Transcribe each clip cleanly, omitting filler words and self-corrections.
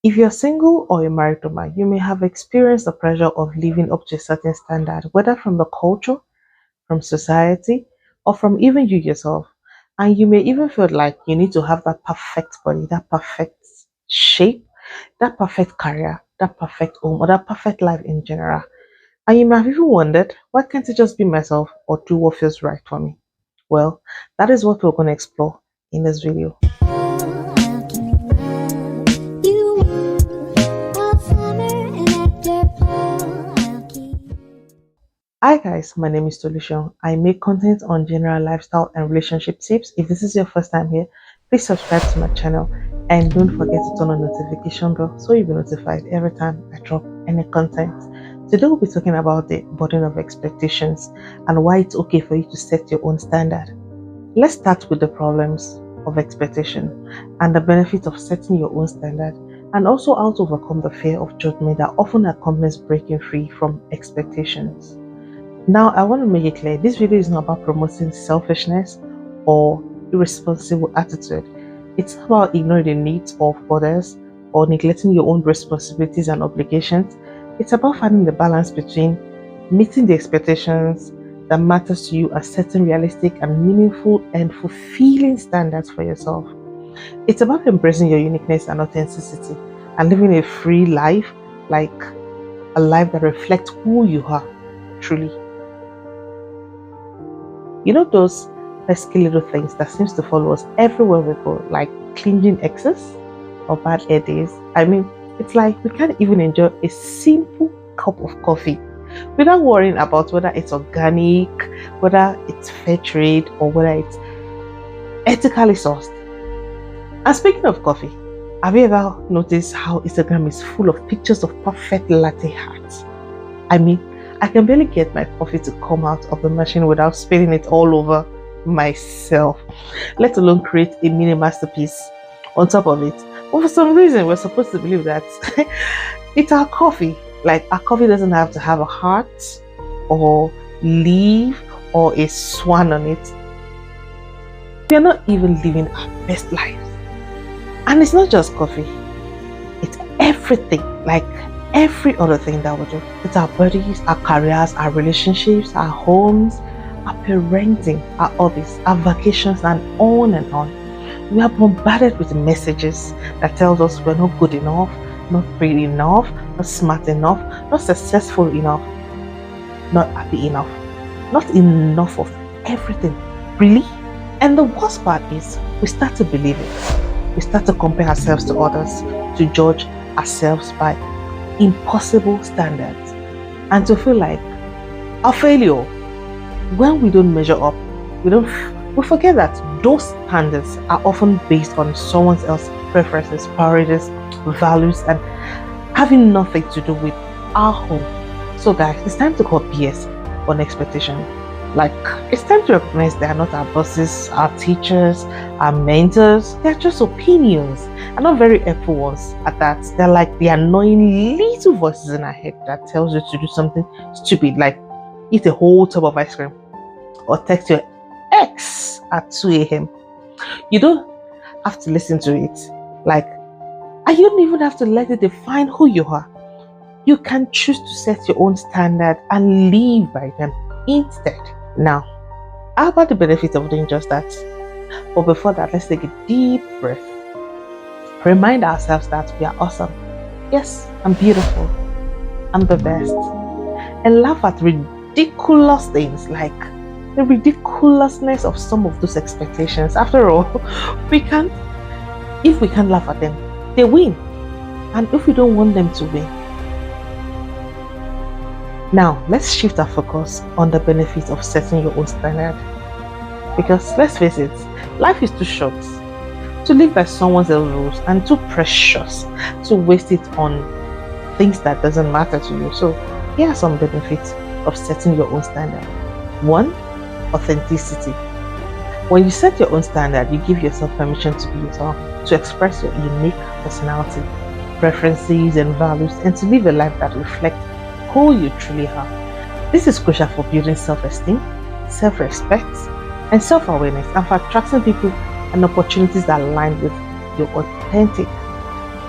If you're single or a married woman, you may have experienced the pressure of living up to a certain standard, whether from the culture, from society, or from even you yourself. And you may even feel like you need to have that perfect body, that perfect shape, that perfect career, that perfect home, or that perfect life in general. And you might have even wondered, why can't it just be myself or do what feels right for me? Well, that is what we're going to explore in this video. Hi guys, my name is Tolu Seun. I make content on general lifestyle and relationship tips. If this is your first time here, please subscribe to my channel and don't forget to turn on notification bell so you'll be notified every time I drop any content. Today we'll be talking about the burden of expectations and why it's okay for you to set your own standard. Let's start with the problems of expectation and the benefits of setting your own standard, and also how to overcome the fear of judgment that often accompanies breaking free from expectations. Now, I want to make it clear, this video is not about promoting selfishness or irresponsible attitude. It's not about ignoring the needs of others or neglecting your own responsibilities and obligations. It's about finding the balance between meeting the expectations that matters to you and setting realistic and meaningful and fulfilling standards for yourself. It's about embracing your uniqueness and authenticity and living a free life, like a life that reflects who you are truly. You know those pesky little things that seems to follow us everywhere we go, like clinging exes or bad hair days? I mean, it's like we can't even enjoy a simple cup of coffee without worrying about whether it's organic, whether it's fair trade, or whether it's ethically sourced. And speaking of coffee, have you ever noticed how Instagram is full of pictures of perfect latte art? I mean, I can barely get my coffee to come out of the machine without spilling it all over myself, let alone create a mini masterpiece on top of it. But for some reason, we're supposed to believe that it's our coffee. Like, our coffee doesn't have to have a heart or leaf or a swan on it. We are not even living our best lives. And it's not just coffee, it's everything. Like, every other thing that we do. It's our bodies, our careers, our relationships, our homes, our parenting, our hobbies, our vacations, and on and on. We are bombarded with messages that tells us we're not good enough, not pretty enough, not smart enough, not successful enough, not happy enough, not enough of everything. Really? And the worst part is we start to believe it. We start to compare ourselves to others, to judge ourselves by impossible standards, and to feel like a failure when we don't measure up. We forget that those standards are often based on someone else's preferences, priorities, values, and having nothing to do with our own. So guys, it's time to call BS on expectation. Like, it's time to recognize they are not our bosses, our teachers, our mentors. They're just opinions, and not very helpful ones at that. They're like the annoying little voices in our head that tells you to do something stupid, like eat a whole tub of ice cream or text your ex at 2 a.m. You don't have to listen to it. Like, and you don't even have to let it define who you are. You can choose to set your own standard and live by them instead. Now, how about the benefit of doing just that? But before that, let's take a deep breath. Remind ourselves that we are awesome. Yes, I'm beautiful. I'm the best. And laugh at ridiculous things, like the ridiculousness of some of those expectations. After all, if we can't laugh at them, they win. And if we don't want them to win. Now, let's shift our focus on the benefits of setting your own standard. Because let's face it, life is too short to live by someone else's rules and too precious to waste it on things that doesn't matter to you. So here are some benefits of setting your own standard. 1. Authenticity. When you set your own standard, you give yourself permission to be yourself, to express your unique personality, preferences, and values, and to live a life that reflects who you truly are. This is crucial for building self-esteem, self-respect, and self-awareness, and for attracting people and opportunities that align with your authentic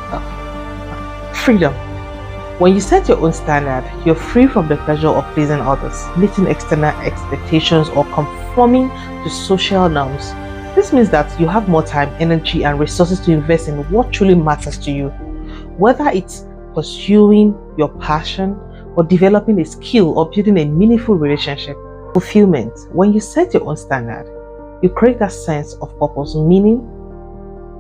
self. Freedom. When you set your own standard, you're free from the pressure of pleasing others, meeting external expectations, or conforming to social norms. This means that you have more time, energy, and resources to invest in what truly matters to you, whether it's pursuing your passion, or developing a skill, or building a meaningful relationship. Fulfillment. When you set your own standard, you create that sense of purpose, meaning,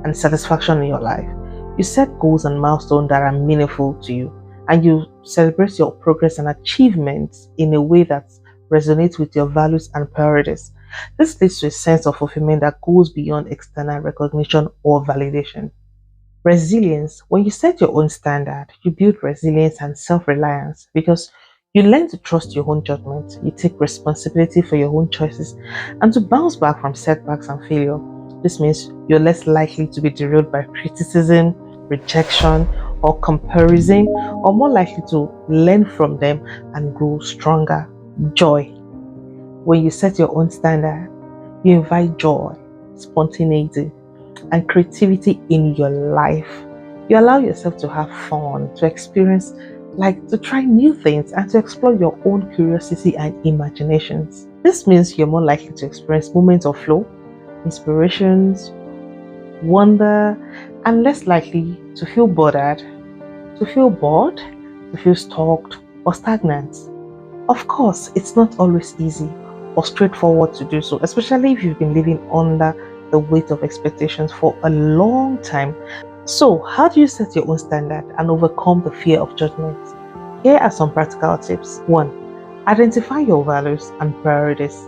and satisfaction in your life. You set goals and milestones that are meaningful to you, and you celebrate your progress and achievements in a way that resonates with your values and priorities. This leads to a sense of fulfillment that goes beyond external recognition or validation. Resilience. When you set your own standard, you build resilience and self reliance because you learn to trust your own judgment, you take responsibility for your own choices, and to bounce back from setbacks and failure. This means you're less likely to be derailed by criticism, rejection, or comparison, or more likely to learn from them and grow stronger. Joy. When you set your own standard, you invite joy, spontaneity, and creativity in your life. You allow yourself to have fun, to experience, to try new things, and to explore your own curiosity and imaginations. This means you're more likely to experience moments of flow, inspirations, wonder, and less likely to feel bothered, to feel stalked, or stagnant. Of course, it's not always easy or straightforward to do so, especially if you've been living under the weight of expectations for a long time. So, how do you set your own standard and overcome the fear of judgment? Here are some practical tips. 1. Identify your values and priorities.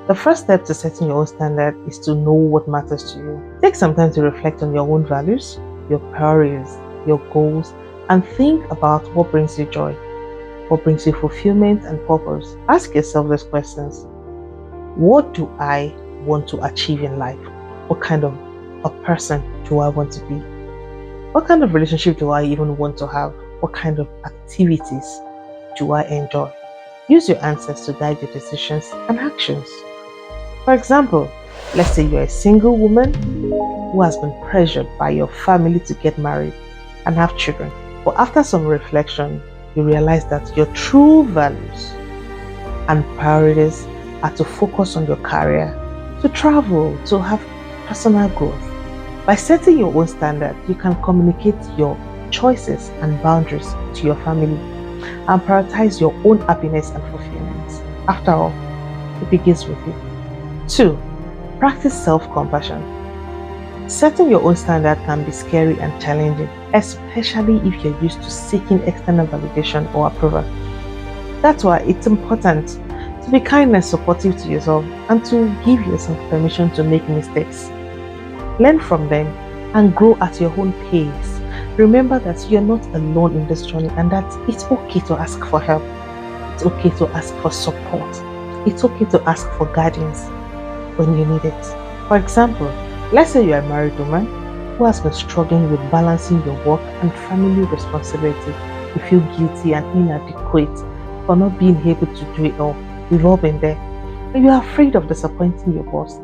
The first step to setting your own standard is to know what matters to you. Take some time to reflect on your own values, your priorities, your goals, and think about what brings you joy, what brings you fulfillment and purpose. Ask yourself these questions. What do I want to achieve in life? What kind of a person do I want to be? What kind of relationship do I even want to have? What kind of activities do I enjoy? Use your answers to guide your decisions and actions. For example, let's say you're a single woman who has been pressured by your family to get married and have children. But after some reflection, you realize that your true values and priorities are to focus on your career, to travel, to have personal growth. By setting your own standard, you can communicate your choices and boundaries to your family and prioritize your own happiness and fulfillment. After all, it begins with you. 2. Practice self-compassion. Setting your own standard can be scary and challenging, especially if you're used to seeking external validation or approval. That's why it's important to be kind and supportive to yourself and to give yourself permission to make mistakes. Learn from them and grow at your own pace. Remember that you're not alone in this journey and that it's okay to ask for help. It's okay to ask for support. It's okay to ask for guidance when you need it. For example, let's say you're a married woman who has been struggling with balancing your work and family responsibility. You feel guilty and inadequate for not being able to do it all. We've all been there. And you're afraid of disappointing your boss,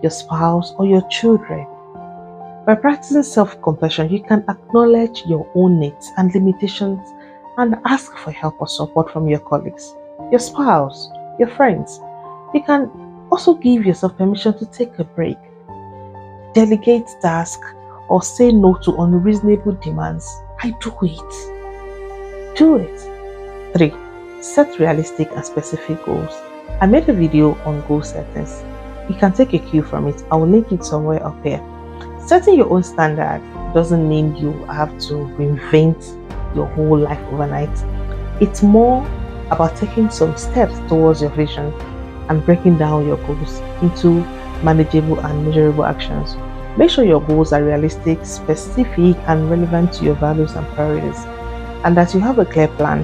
your spouse, or your children. By practicing self-compassion, you can acknowledge your own needs and limitations and ask for help or support from your colleagues, your spouse, your friends. You can also give yourself permission to take a break, delegate tasks, or say no to unreasonable demands. I do it. Do it. 3. Set realistic and specific goals. I made a video on goal settings. You can take a cue from it. I will link it somewhere up here. Setting your own standard doesn't mean you have to reinvent your whole life overnight. It's more about taking some steps towards your vision and breaking down your goals into manageable and measurable actions. Make sure your goals are realistic, specific, and relevant to your values and priorities, and that you have a clear plan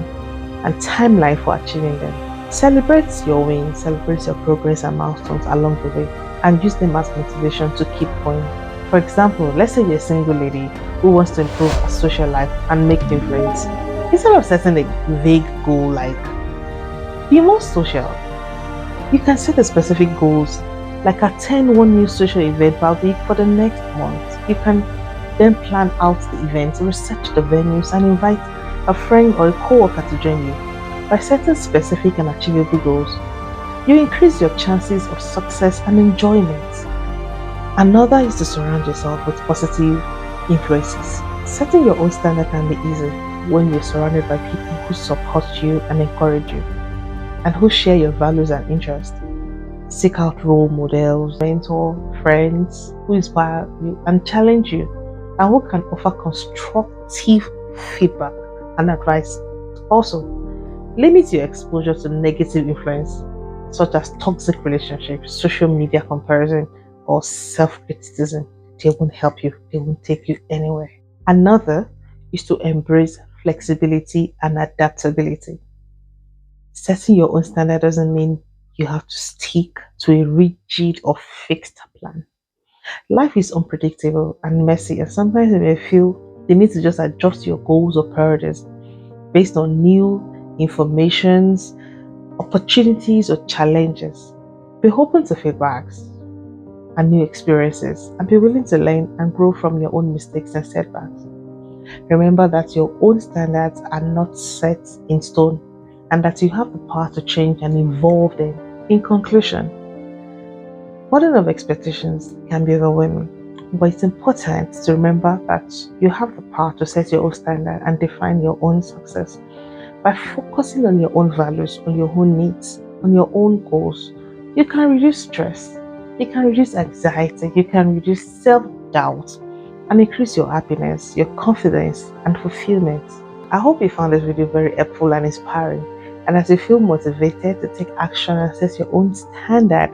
and timeline for achieving them. Celebrate your wins, celebrate your progress and milestones along the way, and use them as motivation to keep going. For example, let's say you're a single lady who wants to improve her social life and make new friends. Instead of setting a vague goal like, be more social, you can set a specific goals like attend one new social event per week for the next month. You can then plan out the event, research the venues, and invite a friend or a co-worker to join you. By setting specific and achievable goals, you increase your chances of success and enjoyment. Another is to surround yourself with positive influences. Setting your own standard can be easy when you're surrounded by people who support you and encourage you, and who share your values and interests. Seek out role models, mentor, friends who inspire you and challenge you, and who can offer constructive feedback and advice. Also, limit your exposure to negative influence such as toxic relationships, social media comparison, or self criticism. They won't help you, they won't take you anywhere. Another is to embrace flexibility and adaptability. Setting your own standard doesn't mean you have to stick to a rigid or fixed plan. Life is unpredictable and messy, and sometimes you may feel the need to just adjust your goals or priorities based on new informations, opportunities, or challenges. Be open to feedbacks and new experiences, and be willing to learn and grow from your own mistakes and setbacks. Remember that your own standards are not set in stone, and that you have the power to change and evolve them. In conclusion, burden of expectations can be overwhelming, but it's important to remember that you have the power to set your own standard and define your own success. By focusing on your own values, on your own needs, on your own goals, you can reduce stress, you can reduce anxiety, you can reduce self doubt, and increase your happiness, your confidence, and fulfillment. I hope you found this video very helpful and inspiring. And as you feel motivated to take action and set your own standard,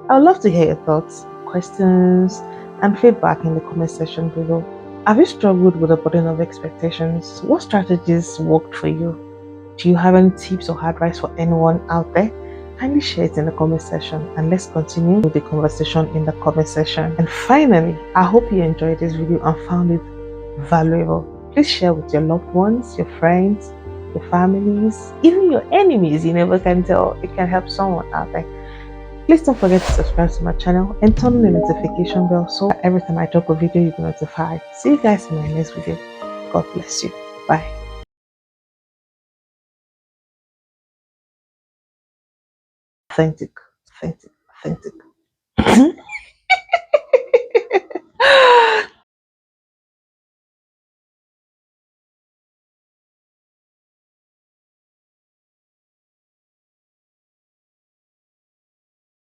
I would love to hear your thoughts, questions, and feedback in the comment section below. Have you struggled with the burden of expectations? What strategies worked for you? Do you have any tips or advice for anyone out there? Kindly share it in the comment section, and let's continue with the conversation in the comment section. And finally, I hope you enjoyed this video and found it valuable. Please share with your loved ones, your friends, your families, even your enemies. You never can tell. It can help someone out there. Please don't forget to subscribe to my channel and turn on the notification bell so that every time I drop a video, you'll be notified. See you guys in my next video. God bless you. Bye. Authentic, authentic, authentic.